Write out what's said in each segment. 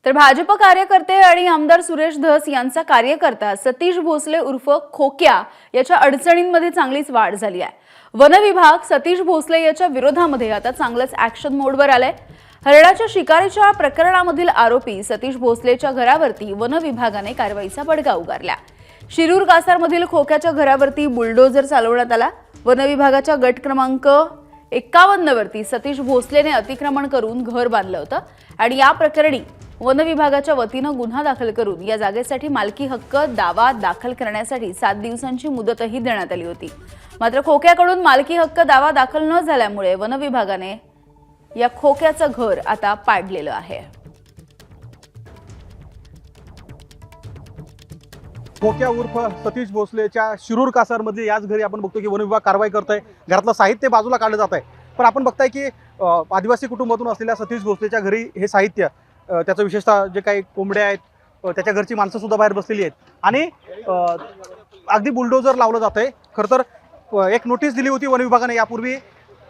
तर भाजप कार्यकर्ते आणि आमदार सुरेश धस यांचा कार्यकर्ता सतीश भोसले उर्फ खोक्या याच्या अडचणींमध्ये चांगलीच वाढ झाली आहे। वन विभाग सतीश भोसले याच्या विरोधामध्ये आता चांगलंच ॲक्शन मोडवर आलंय। हरणाच्या शिकारीच्या प्रकरणामधील आरोपी सतीश भोसलेच्या घरावरती वन विभागाने कारवाईचा बडगा उगारला। शिरूर कासारमधील खोक्याच्या घरावरती बुलडोझर चालवण्यात आला। वन विभागाच्या गट क्रमांक 51 वरती सतीश भोसलेने अतिक्रमण करून घर बांधलं होतं आणि या प्रकरणी वन विभागाच्या वतीने गुन्हा दाखल करून या जागेसाठी मालकी हक्क दावा दाखल करण्यासाठी 7 दिवसांची मुदतही देण्यात आली होती। मात्र खोक्याकडून मालकी हक्क दावा दाखल न झाल्यामुळे वन विभागाने या खोक्याचं घर आता पाडलेलं आहे। खोक्या उर्फ सतीश भोसलेच्या शिरूर कासारमध्ये याच घरी आपण बघतो की वन विभाग कारवाई करतोय। घरातलं साहित्य बाजूला काढलं जात आहे, पण आपण बघताय की आदिवासी कुटुंबातून असलेल्या सतीश भोसलेच्या घरी हे साहित्य त्याचं विशेषतः जे काही कोंबड्या आहेत त्याच्या घरची माणसं सुद्धा बाहेर बसलेली आहेत आणि अगदी बुलडोजर लावलं जात आहे। खरं तर एक नोटीस दिली होती वन विभागाने यापूर्वी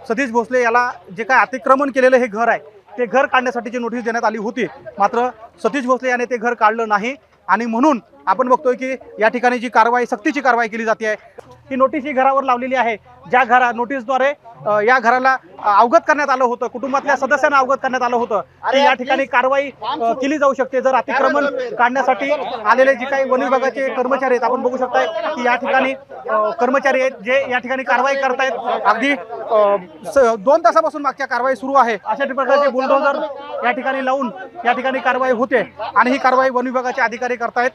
सतीश भोसले याला जे काही अतिक्रमण केलेलं हे घर आहे ते घर काढण्यासाठीची नोटीस देण्यात आली होती। मात्र सतीश भोसले याने ते घर काढलं नाही आणि म्हणून आपण बघतोय की या ठिकाणी जी कारवाई सक्तीची कारवाई केली जाते आहे। ही नोटीस ही घरावर लावलेली आहे, ज्या नोटीसद्वारे या घराला अवगत करण्यात आलं होतं, कुटुंबातल्या सदस्यांना अवगत करण्यात आलं होतं की या ठिकाणी कारवाई केली जाऊ शकते जर अतिक्रमण काढण्यासाठी आलेले जे काही वन विभागाचे कर्मचारी आहेत। आपण बघू शकताय की या ठिकाणी कर्मचारी आहेत जे या ठिकाणी कारवाई करतायत। अगदी 2 तासापासून मागच्या कारवाई सुरू आहे। अशा प्रकारचे बुलडोझर या ठिकाणी लावून या ठिकाणी कारवाई होते आणि ही कारवाई वन विभागाचे अधिकारी करतायत।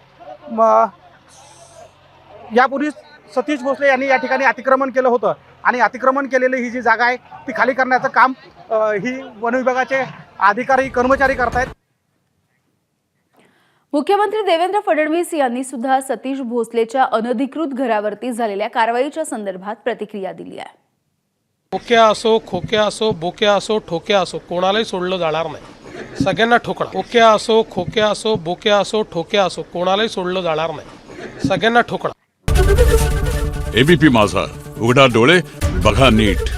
यापूर्वी सतीश भोसले यांनी या ठिकाणी अतिक्रमण केलं होतं आणि अतिक्रमण केलेली ही जी जागा आहे ती खाली करण्याचं काम ही वन विभागाचे अधिकारी कर्मचारी करतायत। मुख्यमंत्री देवेंद्र फडणवीस यांनी सुद्धा सतीश भोसलेच्या अनधिकृत घरावरती झालेल्या कारवाईच्या संदर्भात प्रतिक्रिया दिली आहे। खोक्या असो, खोक्या असो, बोक्या असो, ठोक्या असो, कोणालाही सोडलं जाणार नाही। सगळ्यांना ठोकणं। खोक्या असो, खोक्या असो, बोक्या असो, ठोक्या असो, कोणालाही सोडलं जाणार नाही। सगळ्यांना ठोकणं। एबीपी माझा, उघडा डोळे बघा नीट।